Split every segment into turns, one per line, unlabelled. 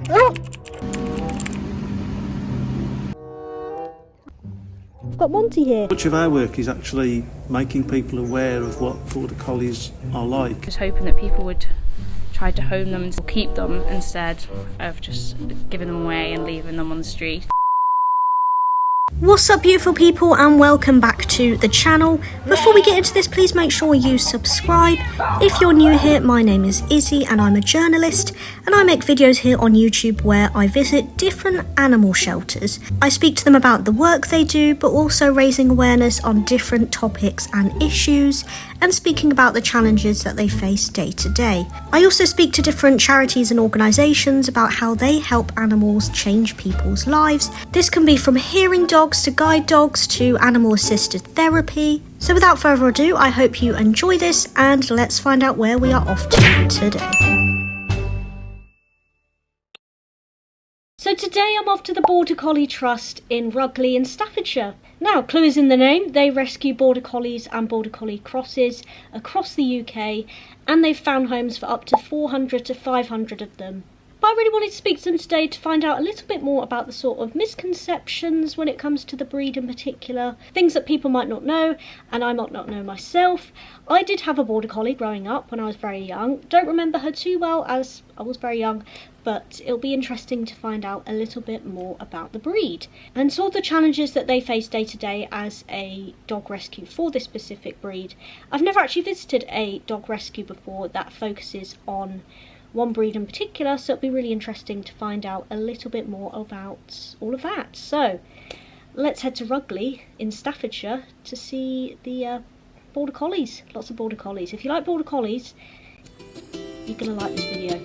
I've got Monty here.
Much of our work is actually making people aware of what Border Collies are like.
Just hoping that people would try to home them and keep them instead of just giving them away and leaving them on the street.
What's up, beautiful people, and welcome back to the channel. Before we get into this, please make sure you subscribe. If you're new here, my name is Izzy and I'm a journalist, and I make videos here on YouTube where I visit different animal shelters. I speak to them about the work they do, but also raising awareness on different topics and issues, and speaking about the challenges that they face day to day. I also speak to different charities and organisations about how they help animals change people's lives. This can be from hearing dogs to guide dogs to animal assisted therapy. So without further ado, I hope you enjoy this, and let's find out where we are off to today. So today I'm off to the Border Collie Trust in Rugley in Staffordshire. Now, clue is in the name, they rescue Border Collies and Border Collie crosses across the UK, and they've found homes for up to 400 to 500 of them. But I really wanted to speak to them today to find out a little bit more about the sort of misconceptions when it comes to the breed in particular, things that people might not know and I might not know myself. I did have a Border Collie growing up when I was very young. Don't remember her too well as I was very young, but it'll be interesting to find out a little bit more about the breed and sort of the challenges that they face day to day as a dog rescue for this specific breed. I've never actually visited a dog rescue before that focuses on one breed in particular, so it'll be really interesting to find out a little bit more about all of that. So let's head to Rugley in Staffordshire to see the Border Collies. Lots of Border Collies. If you like Border Collies, you're going to like this video.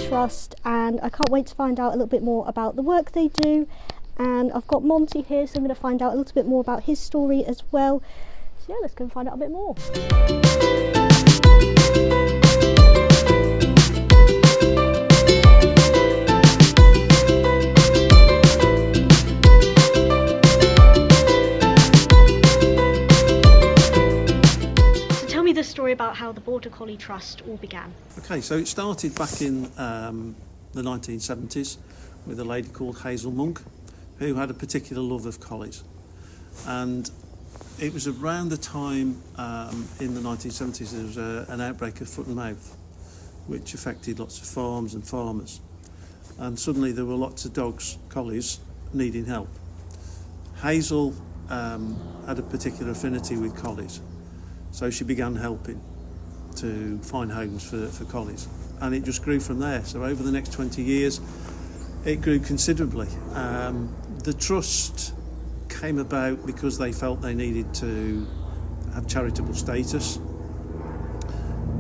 Trust, and I can't wait to find out a little bit more about the work they do. And I've got Monty here, so I'm going to find out a little bit more about his story as well. So yeah, let's go and find out a bit more. The story about how the Border Collie Trust all began.
Okay, so it started back in the 1970s with a lady called Hazel Monk, who had a particular love of collies. And it was around the time in the 1970s there was an outbreak of foot and mouth, which affected lots of farms and farmers. And suddenly there were lots of dogs, collies, needing help. Hazel had a particular affinity with collies. So she began helping to find homes for collies, and it just grew from there. So over the next 20 years, it grew considerably. The trust came about because they felt they needed to have charitable status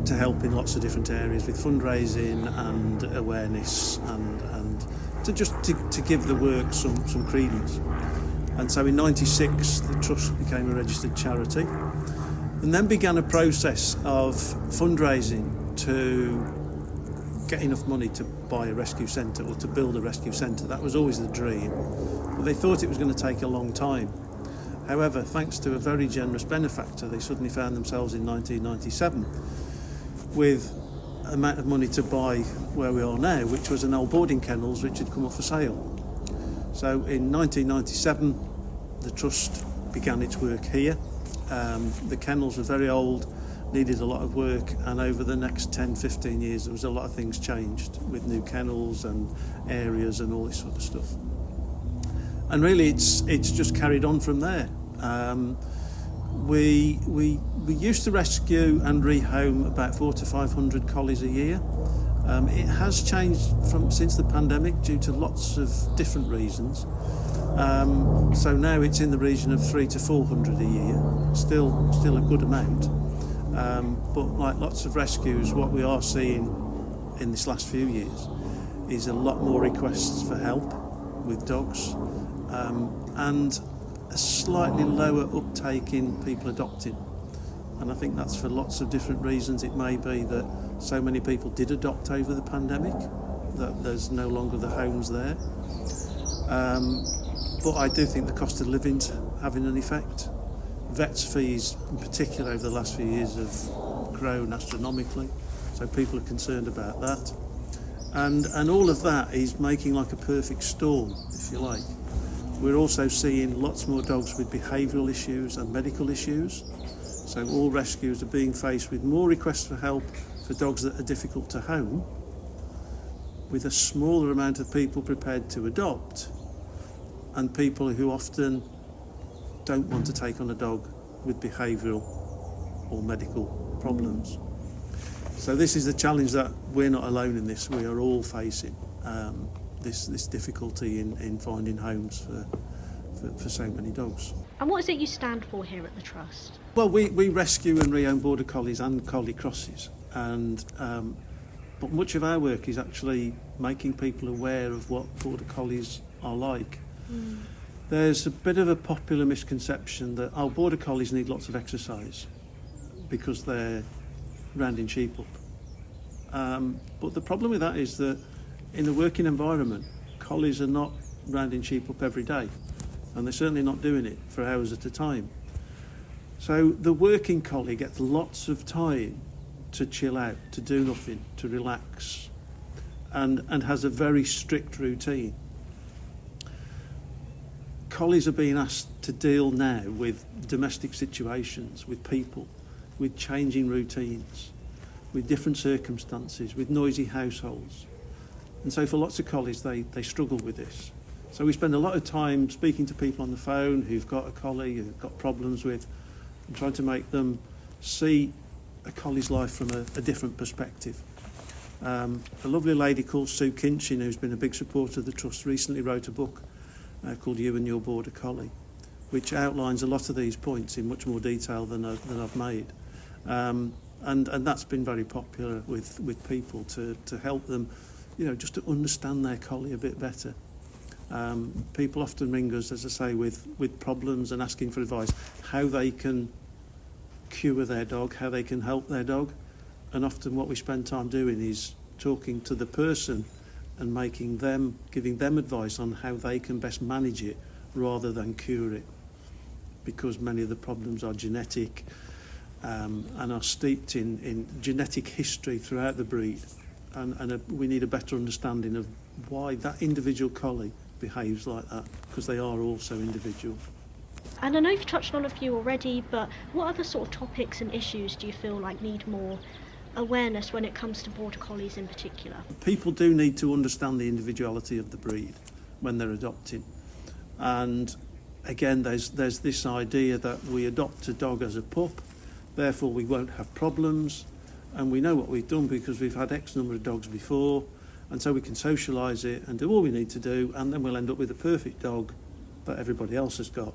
to help in lots of different areas with fundraising and awareness, and to give the work some credence. And so in '96, the trust became a registered charity. And then began a process of fundraising to get enough money to buy a rescue centre or to build a rescue centre. That was always the dream, but they thought it was going to take a long time. However, thanks to a very generous benefactor, they suddenly found themselves in 1997 with an amount of money to buy where we are now, which was an old boarding kennels which had come up for sale. So in 1997, the trust began its work here. The kennels were very old, needed a lot of work, and over the next 10-15 years there was a lot of things changed with new kennels and areas and all this sort of stuff. And really it's just carried on from there. We used to rescue and rehome about 400 to 500 collies a year. It has changed since the pandemic due to lots of different reasons. So now it's in the region of 300 to 400 a year, still a good amount. But like lots of rescues, what we are seeing in this last few years is a lot more requests for help with dogs, and a slightly lower uptake in people adopting. And I think that's for lots of different reasons. It may be that so many people did adopt over the pandemic that there's no longer the homes there. But I do think the cost of living's having an effect. Vets fees in particular over the last few years have grown astronomically, so people are concerned about that. And all of that is making like a perfect storm, if you like. We're also seeing lots more dogs with behavioural issues and medical issues. So all rescues are being faced with more requests for help for dogs that are difficult to home, with a smaller amount of people prepared to adopt, and people who often don't want to take on a dog with behavioural or medical problems. So this is a challenge that we're not alone in this. We are all facing this difficulty in finding homes for so many dogs.
And what is it you stand for here at the Trust?
Well, we rescue and reown Border Collies and Collie Crosses, and but much of our work is actually making people aware of what Border Collies are like. There's a bit of a popular misconception that Border Collies need lots of exercise because they're rounding sheep up. But the problem with that is that in a working environment, collies are not rounding sheep up every day, and they're certainly not doing it for hours at a time. So the working collie gets lots of time to chill out, to do nothing, to relax, and has a very strict routine. Collies are being asked to deal now with domestic situations, with people, with changing routines, with different circumstances, with noisy households. And so for lots of collies, they struggle with this. So we spend a lot of time speaking to people on the phone who've got a collie, who've got problems with, and trying to make them see a collie's life from a different perspective. A lovely lady called Sue Kinchin, who's been a big supporter of the Trust, recently wrote a book called You and Your Border Collie, which outlines a lot of these points in much more detail than I've made. And that's been very popular with people to help them, just to understand their collie a bit better. People often ring us, as I say, with problems and asking for advice, how they can cure their dog, how they can help their dog. And often what we spend time doing is talking to the person and giving them advice on how they can best manage it rather than cure it. Because many of the problems are genetic and are steeped in genetic history throughout the breed. And we need a better understanding of why that individual collie behaves like that, because they are also individual.
And I know you've touched on a few already, but what other sort of topics and issues do you feel like need more awareness when it comes to Border Collies in particular? People
do need to understand the individuality of the breed when they're adopting. And again, there's this idea that we adopt a dog as a pup, therefore we won't have problems, and we know what we've done because we've had X number of dogs before, and so we can socialise it and do all we need to do, and then we'll end up with a perfect dog that everybody else has got.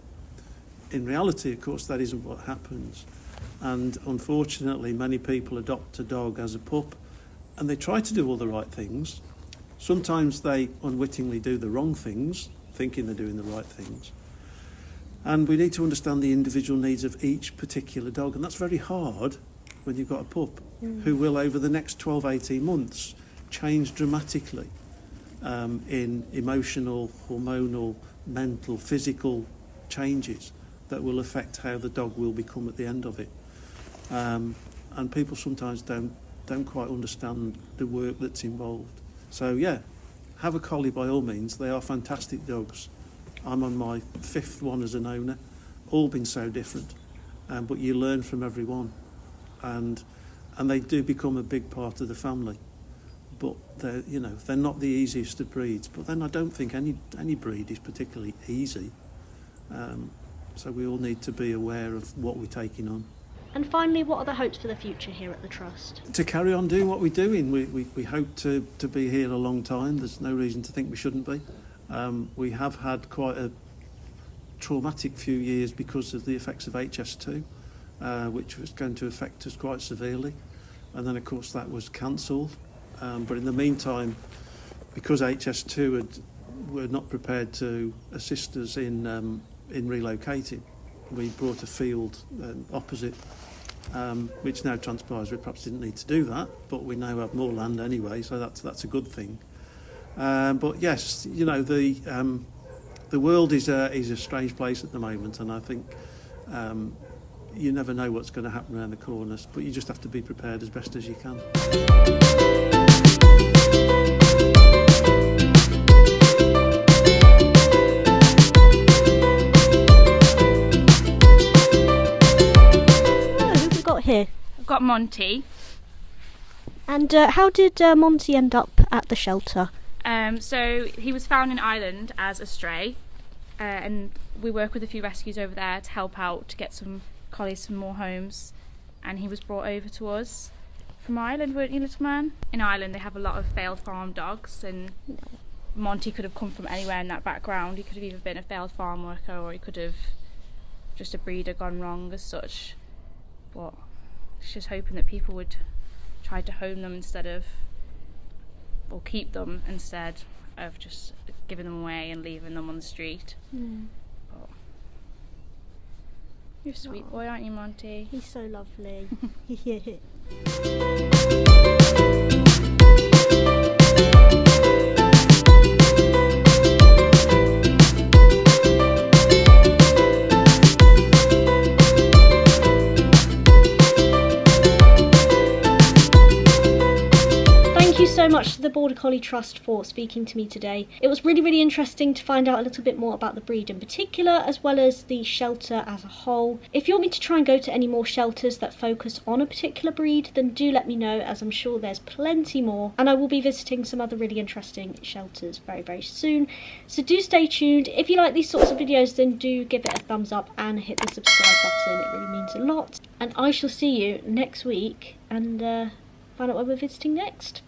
In reality, of course, that isn't what happens. And unfortunately, many people adopt a dog as a pup and they try to do all the right things. Sometimes they unwittingly do the wrong things, thinking they're doing the right things. And we need to understand the individual needs of each particular dog. And that's very hard when you've got a pup who will, over the next 12, 18 months, change dramatically in emotional, hormonal, mental, physical changes that will affect how the dog will become at the end of it. And people sometimes don't quite understand the work that's involved. So yeah, have a collie by all means. They are fantastic dogs. I'm on my 5th one as an owner, all been so different, but you learn from every one, and they do become a big part of the family. But they're not the easiest of breeds. But then I don't think any breed is particularly easy. So we all need to be aware of what we're taking on. And finally, what are the hopes for the future here at the Trust? To carry on doing what we're doing. We hope to be here a long time. There's no reason to think we shouldn't be. We have had quite a traumatic few years because of the effects of HS2, which was going to affect us quite severely. And then, of course, that was cancelled. But in the meantime, because HS2 were not prepared to assist us in relocating, we brought a field opposite which now transpires we perhaps didn't need to do that, but we now have more land anyway, so that's a good thing. But yes, you know, the world is a strange place at the moment, and I think you never know what's going to happen around the corners, but you just have to be prepared as best as you can.
Here.
I've got Monty.
And how did Monty end up at the shelter?
So he was found in Ireland as a stray, and we work with a few rescues over there to help out to get some collies some more homes, and he was brought over to us from Ireland, weren't you, little man? In Ireland they have a lot of failed farm dogs, and Monty could have come from anywhere in that background. He could have either been a failed farm worker, or he could have just a breeder gone wrong as such. But it's just hoping that people would try to home them instead of, or keep them instead of just giving them away and leaving them on the street. But you're a sweet boy, aren't you, Monty?
He's so lovely. So much to the Border Collie Trust for speaking to me today. It was really interesting to find out a little bit more about the breed in particular, as well as the shelter as a whole. If you want me to try and go to any more shelters that focus on a particular breed, then do let me know, as I'm sure there's plenty more, and I will be visiting some other really interesting shelters very soon. So do stay tuned. If you like these sorts of videos, then do give it a thumbs up and hit the subscribe button. It really means a lot. And I shall see you next week and find out where we're visiting next.